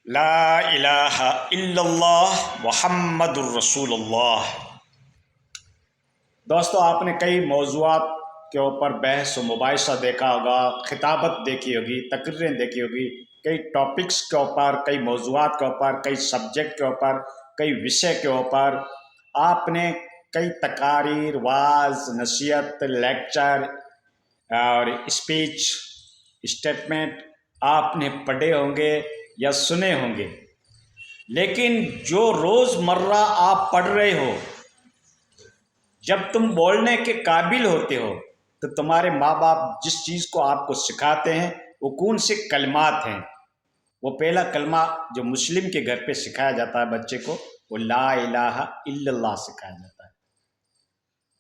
لا الہ الا اللہ محمد الرسول اللہ۔ دوستو، آپ نے کئی موضوعات کے اوپر بحث و مباحثہ دیکھا ہوگا، خطابت دیکھی ہوگی، تقریریں دیکھی ہوگی، کئی ٹاپکس کے اوپر، کئی موضوعات کے اوپر، کئی سبجیکٹ کے اوپر، کئی وشے کے اوپر آپ نے کئی تقاریر، وعظ، نصیحت، لیکچر اور اسپیچ، اسٹیٹمنٹ آپ نے پڑھے ہوں گے یا سنے ہوں گے، لیکن جو روز مرہ آپ پڑھ رہے ہو، جب تم بولنے کے قابل ہوتے ہو تو تمہارے ماں باپ جس چیز کو آپ کو سکھاتے ہیں وہ کون سے کلمات ہیں؟ وہ پہلا کلمہ جو مسلم کے گھر پہ سکھایا جاتا ہے بچے کو، وہ لا الہ الا اللہ سکھایا جاتا ہے۔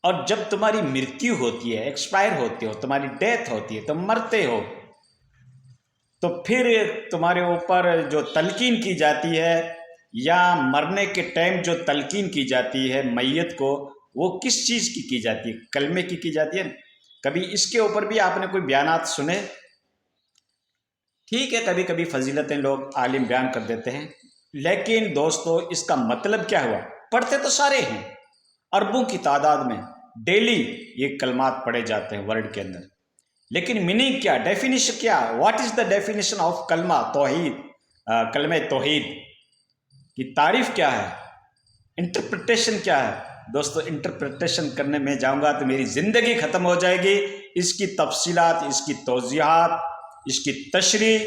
اور جب تمہاری مرتیو ہوتی ہے، ایکسپائر ہوتے ہو، تمہاری ڈیتھ ہوتی ہے، تم مرتے ہو، تو پھر تمہارے اوپر جو تلقین کی جاتی ہے یا مرنے کے ٹائم جو تلقین کی جاتی ہے میت کو، وہ کس چیز کی جاتی ہے؟ کلمے کی جاتی ہے۔ کبھی اس کے اوپر بھی آپ نے کوئی بیانات سنے؟ ٹھیک ہے، کبھی کبھی فضیلتیں لوگ عالم بیان کر دیتے ہیں، لیکن دوستو اس کا مطلب کیا ہوا؟ پڑھتے تو سارے ہیں، اربوں کی تعداد میں ڈیلی یہ کلمات پڑھے جاتے ہیں ورڈ کے اندر، لیکن میننگ کیا، ڈیفینیشن کیا؟ What is the definition of کلمہ توحید؟ کلمہ توحید کی تعریف کیا ہے؟ انٹرپریٹیشن کیا ہے؟ دوستو انٹرپریٹیشن کرنے میں جاؤں گا تو میری زندگی ختم ہو جائے گی۔ اس کی تفصیلات، اس کی توضیحات، اس کی تشریح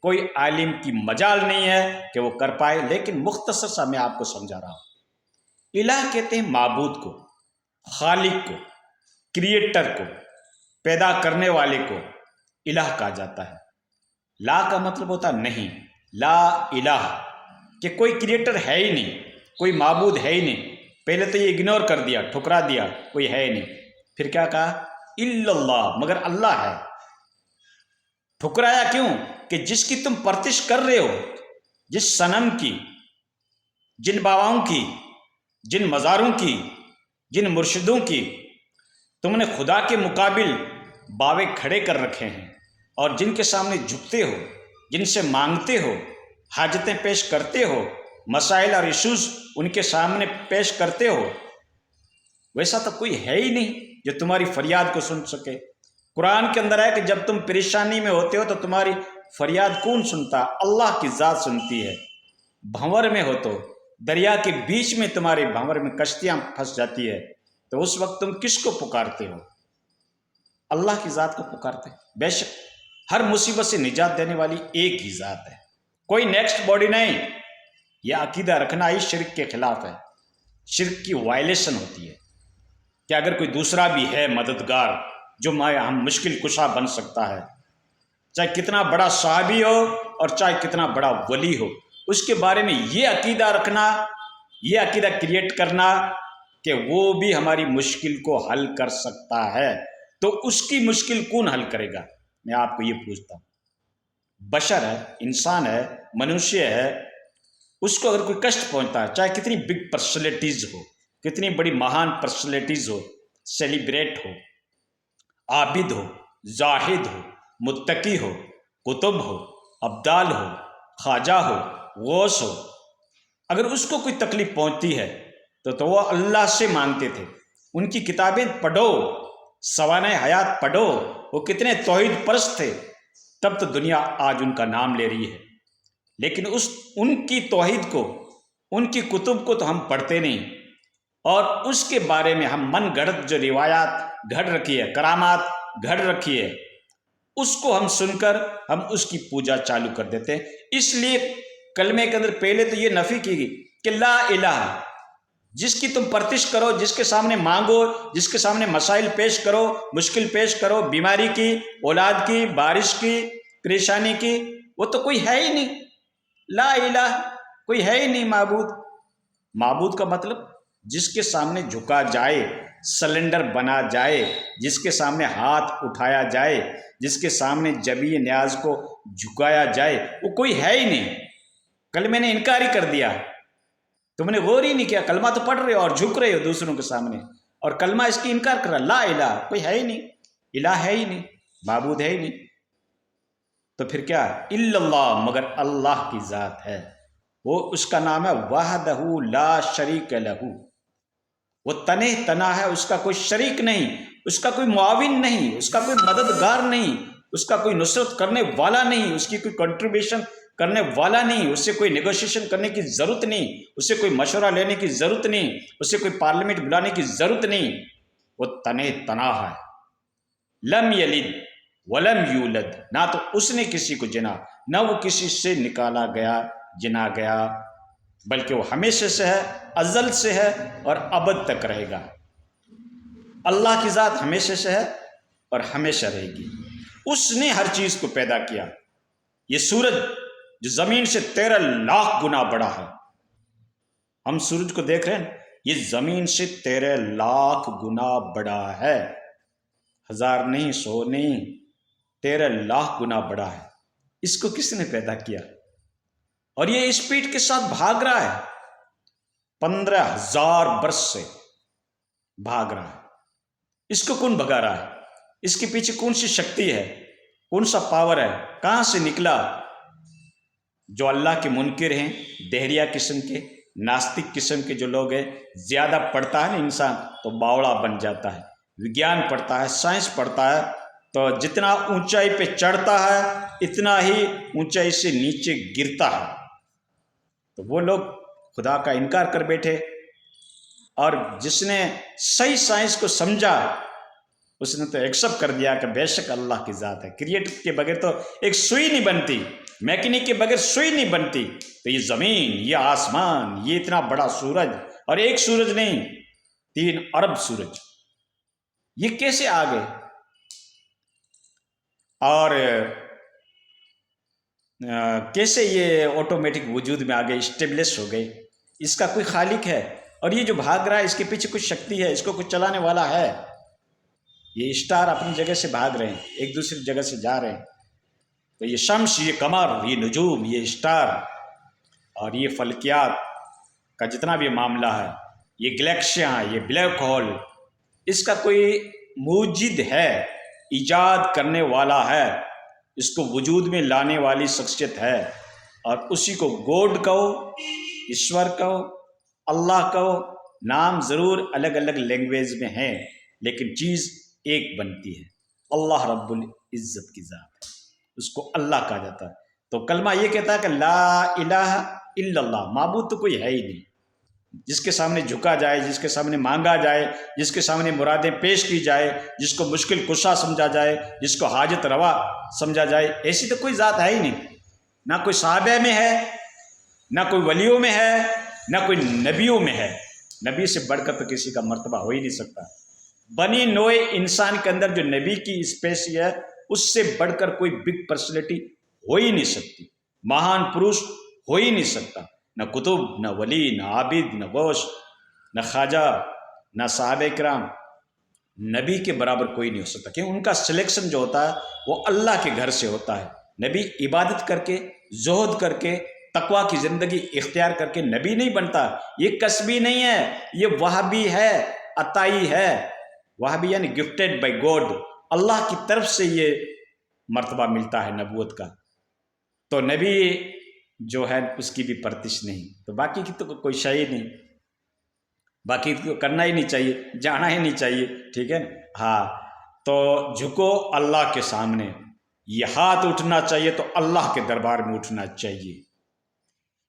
کوئی عالم کی مجال نہیں ہے کہ وہ کر پائے، لیکن مختصر سا میں آپ کو سمجھا رہا ہوں۔ الہ کہتے ہیں معبود کو، خالق کو، کریٹر کو، پیدا کرنے والے کو الہ کہا جاتا ہے۔ لا کا مطلب ہوتا ہے نہیں، لا الہ کہ کوئی کریٹر ہے ہی نہیں، کوئی معبود ہے ہی نہیں۔ پہلے تو یہ اگنور کر دیا، ٹھکرا دیا، کوئی ہے ہی نہیں۔ پھر کیا کہا؟ الا اللہ، مگر اللہ ہے۔ ٹھکرایا کیوں؟ کہ جس کی تم پرستش کر رہے ہو، جس صنم کی، جن باباؤں کی، جن مزاروں کی، جن مرشدوں کی تم نے خدا کے مقابل باوے کھڑے کر رکھے ہیں، اور جن کے سامنے جھکتے ہو، جن سے مانگتے ہو، حاجتیں پیش کرتے ہو، مسائل اور ایشوز ان کے سامنے پیش کرتے ہو، ویسا تو کوئی ہے ہی نہیں جو تمہاری فریاد کو سن سکے۔ قرآن کے اندر ہے کہ جب تم پریشانی میں ہوتے ہو تو تمہاری فریاد کون سنتا؟ اللہ کی ذات سنتی ہے۔ بھنور میں ہو تو دریا کے بیچ میں تمہارے بھنور میں کشتیاں پھنس جاتی ہے، تو اس وقت تم کس کو پکارتے ہو؟ اللہ کی ذات کو پکارتے۔ بے شک ہر مصیبت سے نجات دینے والی ایک ہی ذات ہے، کوئی نیکسٹ باڈی نہیں۔ یہ عقیدہ رکھنا ہی شرک کے خلاف ہے، شرک کی وائلیشن ہوتی ہے کہ اگر کوئی دوسرا بھی ہے مددگار جو ہم مشکل کشا بن سکتا ہے، چاہے کتنا بڑا صحابی ہو اور چاہے کتنا بڑا ولی ہو، اس کے بارے میں یہ عقیدہ رکھنا، یہ عقیدہ کریٹ کرنا کہ وہ بھی ہماری مشکل کو حل کر سکتا ہے، تو اس کی مشکل کون حل کرے گا؟ میں آپ کو یہ پوچھتا ہوں۔ بشر ہے، انسان ہے، منوشیہ ہے، اس کو اگر کوئی کشٹ پہنچتا ہے، چاہے کتنی بگ پرسنالٹیز ہو، کتنی بڑی مہان پرسنالٹیز ہو، سیلیبریٹ ہو، عابد ہو، زاہد ہو، متقی ہو، قطب ہو، ابدال ہو، خواجہ ہو، غوث ہو، اگر اس کو کوئی تکلیف پہنچتی ہے تو وہ اللہ سے مانگتے تھے۔ ان کی کتابیں پڑھو، سوانح حیات پڑھو، وہ کتنے توحید پرست تھے، تب تو دنیا آج ان کا نام لے رہی ہے۔ لیکن ان کی توحید کو، ان کی کتب کو تو ہم پڑھتے نہیں، اور اس کے بارے میں ہم من گھڑت جو روایات گھڑ رکھی ہے، کرامات گھڑ رکھی ہے، اس کو ہم سن کر ہم اس کی پوجا چالو کر دیتے ہیں۔ اس لیے کلمے کے اندر پہلے تو یہ نفی کی گئی کہ لا الہ، جس کی تم پرستش کرو، جس کے سامنے مانگو، جس کے سامنے مسائل پیش کرو، مشکل پیش کرو، بیماری کی، اولاد کی، بارش کی، پریشانی کی، وہ تو کوئی ہے ہی نہیں۔ لا الہ، کوئی ہے ہی نہیں معبود۔ معبود کا مطلب جس کے سامنے جھکا جائے، سلنڈر بنا جائے، جس کے سامنے ہاتھ اٹھایا جائے، جس کے سامنے جبی نیاز کو جھکایا جائے، وہ کوئی ہے ہی نہیں۔ کلمے نے انکار ہی کر دیا، تم نے غور ہی نہیں کیا، کلمہ تو پڑھ رہے ہو اور جھک رہے ہو دوسروں کے سامنے، اور کلمہ اس کی انکار کر رہا۔ لا الہ، کوئی ہے ہی نہیں، الہ ہے ہی نہیں، معبود ہے ہی نہیں۔ تو پھر کیا ہے؟ الا اللہ، مگر اللہ کی ذات ہے، وہ اس کا نام ہے وحدہ لا شریک لہ، وہ تنہ تنہا ہے، اس کا کوئی شریک نہیں، اس کا کوئی معاون نہیں، اس کا کوئی مددگار نہیں، اس کا کوئی نصرت کرنے والا نہیں، اس کی کوئی کنٹریبیوشن کرنے والا نہیں، اس سے کوئی نیگوشیشن کرنے کی ضرورت نہیں، اس سے کوئی مشورہ لینے کی ضرورت نہیں، اس سے کوئی پارلیمنٹ بلانے کی ضرورت نہیں، وہ تنہ تنہا ہے۔ لم یلد ولم یولد، نہ تو اس نے کسی کو جنا، نہ وہ کسی سے نکالا گیا جنا گیا، بلکہ وہ ہمیشہ سے ہے، ازل سے ہے اور ابد تک رہے گا۔ اللہ کی ذات ہمیشہ سے ہے اور ہمیشہ رہے گی۔ اس نے ہر چیز کو پیدا کیا۔ یہ سورج جو زمین سے 13 لاکھ گنا بڑا ہے، ہم سورج کو دیکھ رہے ہیں، یہ زمین سے 13 لاکھ گنا بڑا ہے، 1000 نہیں، 100 نہیں، 13 لاکھ گنا بڑا ہے۔ اس کو کس نے پیدا کیا؟ اور یہ اسپیڈ کے ساتھ بھاگ رہا ہے، 15,000 برس سے بھاگ رہا ہے۔ اس کو کون بھگا رہا ہے؟ اس کے پیچھے کون سی شکتی ہے، کون سا پاور ہے، کہاں سے نکلا؟ جو اللہ کے منکر ہیں، دہریہ قسم کے، ناستک قسم کے جو لوگ ہیں، زیادہ پڑھتا ہے نا انسان تو باوڑا بن جاتا ہے، وگیان پڑھتا ہے، سائنس پڑھتا ہے، تو جتنا اونچائی پہ چڑھتا ہے اتنا ہی اونچائی سے نیچے گرتا ہے۔ تو وہ لوگ خدا کا انکار کر بیٹھے، اور جس نے صحیح سائنس کو سمجھا اس نے تو ایکسپٹ کر دیا کہ بے شک اللہ کی ذات ہے۔ کریٹر کے بغیر تو ایک سوئی نہیں بنتی، میکینک کے بغیر سوئی نہیں بنتی، تو یہ زمین، یہ آسمان، یہ اتنا بڑا سورج، اور ایک سورج نہیں، 3 ارب سورج، یہ کیسے آ گئے؟ اور کیسے یہ آٹومیٹک وجود میں آ گئے، اسٹیبلش ہو گئے؟ اس کا کوئی خالق ہے، اور یہ جو بھاگ رہا ہے اس کے پیچھے کچھ شکتی ہے، اس کو کچھ چلانے والا ہے۔ یہ اسٹار اپنی جگہ سے بھاگ رہے ہیں، ایک دوسری جگہ سے جا رہے ہیں، تو یہ شمس، یہ قمر، یہ نجوم، یہ اسٹار اور یہ فلکیات کا جتنا بھی معاملہ ہے، یہ گلیکسیاں، یہ بلیک ہول، اس کا کوئی موجد ہے، ایجاد کرنے والا ہے، اس کو وجود میں لانے والی شخصیت ہے، اور اسی کو گوڈ کہو، ایشور کہو، اللہ کہو، نام ضرور الگ الگ لینگویج میں ہیں لیکن چیز ایک بنتی ہے۔ اللہ رب العزت کی ذات ہے، اس کو اللہ کہا جاتا ہے۔ تو کلمہ یہ کہتا ہے کہ لا الہ الا اللہ، معبود تو کوئی ہے ہی نہیں، جس کے سامنے جھکا جائے، جس کے سامنے مانگا جائے، جس کے سامنے مرادیں پیش کی جائے، جس کو مشکل کشا سمجھا جائے، جس کو حاجت روا سمجھا جائے، ایسی تو کوئی ذات ہے ہی نہیں۔ نہ کوئی صحابہ میں ہے، نہ کوئی ولیوں میں ہے، نہ کوئی نبیوں میں ہے۔ نبی سے بڑھ کر تو کسی کا مرتبہ ہو ہی نہیں سکتا۔ بنی نوع انسان کے اندر جو نبی کی اسپیسی ہے، اس سے بڑھ کر کوئی بگ پرسنالٹی ہو ہی نہیں سکتی، مہان پروش ہو ہی نہیں سکتا۔ نہ کتب، نہ ولی، نہ عابد، نہ غوث، نہ خواجہ، نہ صحابہ کرام، نبی کے برابر کوئی نہیں ہو سکتا، کیونکہ ان کا سلیکشن جو ہوتا ہے وہ اللہ کے گھر سے ہوتا ہے۔ نبی عبادت کر کے، زہد کر کے، تقوی کی زندگی اختیار کر کے نبی نہیں بنتا۔ یہ کسبی نہیں ہے، یہ وہابی ہے، عطائی ہے۔ وہابی یعنی گفٹیڈ بائی گاڈ، اللہ کی طرف سے یہ مرتبہ ملتا ہے نبوت کا۔ تو نبی جو ہے اس کی بھی پرتش نہیں، تو باقی کی تو کوئی شے نہیں، باقی تو کرنا ہی نہیں چاہیے، جانا ہی نہیں چاہیے، ٹھیک ہے نا؟ ہاں، تو جھکو اللہ کے سامنے، یہ ہاتھ اٹھنا چاہیے تو اللہ کے دربار میں اٹھنا چاہیے،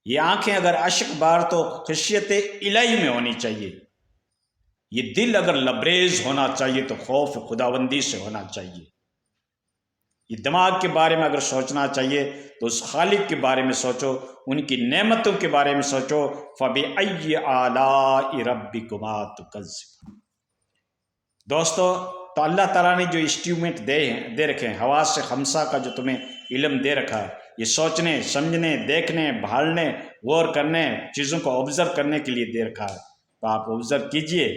یہ آنکھیں اگر اشک بار تو خشیت الہی میں ہونی چاہیے، یہ دل اگر لبریز ہونا چاہیے تو خوف خداوندی سے ہونا چاہیے، یہ دماغ کے بارے میں اگر سوچنا چاہیے تو اس خالق کے بارے میں سوچو، ان کی نعمتوں کے بارے میں سوچو۔ فَبِأَيِّ آلَاءِ رَبِّكُمَا تُكَذِّبَانِ۔ دوستو، تو اللہ تعالیٰ نے جو انسٹرومنٹ دے رکھے ہیں، حواس خمسہ کا جو تمہیں علم دے رکھا ہے، یہ سوچنے، سمجھنے، دیکھنے، بھالنے، غور کرنے، چیزوں کو آبزرو کرنے کے لیے دے رکھا ہے، تو آپ آبزرو کیجئے۔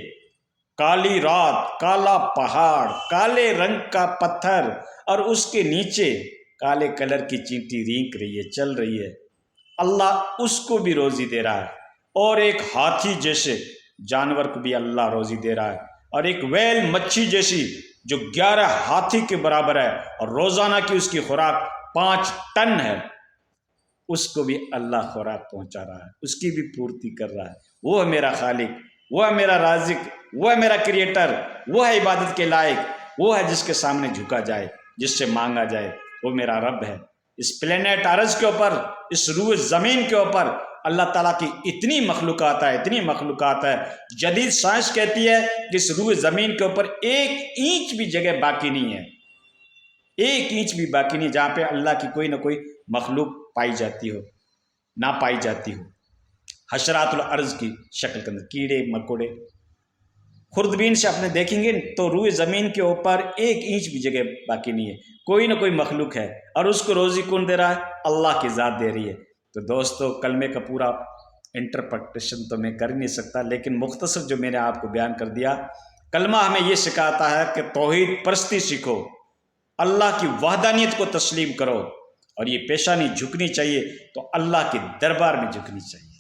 کالی رات، کالا پہاڑ، کالے رنگ کا پتھر، اور اس کے نیچے کالے کلر کی چینٹی رینک رہی ہے، چل رہی ہے، اللہ اس کو بھی روزی دے رہا ہے، اور ایک ہاتھی جیسے جانور کو بھی اللہ روزی دے رہا ہے، اور ایک ویل مچھی جیسی جو 11 ہاتھی کے برابر ہے، اور روزانہ کی اس کی خوراک 5 ٹن ہے، اس کو بھی اللہ خوراک پہنچا رہا ہے، اس کی بھی پورتی کر رہا ہے۔ وہ ہے میرا خالق، وہ ہے میرا رازق، وہ ہے میرا کریٹر، وہ ہے عبادت کے لائق، وہ ہے جس کے سامنے جھکا جائے، جس سے مانگا جائے، وہ میرا رب ہے۔ اس پلینٹ ارض کے اوپر، اس روئے زمین کے اوپر اللہ تعالیٰ کی اتنی مخلوقات ہے، اتنی مخلوقات ہے۔ جدید سائنس کہتی ہے کہ اس روئے زمین کے اوپر 1 انچ بھی جگہ باقی نہیں ہے، 1 انچ بھی باقی نہیں جہاں پہ اللہ کی کوئی نہ کوئی مخلوق پائی جاتی ہو، نہ پائی جاتی ہو۔ حشرات الارض کی شکل کے اندر کیڑے مکوڑے خوردبین سے اپنے دیکھیں گے تو روئے زمین کے اوپر 1 انچ بھی جگہ باقی نہیں ہے، کوئی نہ کوئی مخلوق ہے، اور اس کو روزی کون دے رہا ہے؟ اللہ کی ذات دے رہی ہے۔ تو دوستو کلمے کا پورا انٹرپریٹیشن تو میں کر نہیں سکتا، لیکن مختصر جو میں نے آپ کو بیان کر دیا، کلمہ ہمیں یہ سکھاتا ہے کہ توحید پرستی سیکھو، اللہ کی وحدانیت کو تسلیم کرو، اور یہ پیشانی جھکنی چاہیے تو اللہ کے دربار میں جھکنی چاہیے۔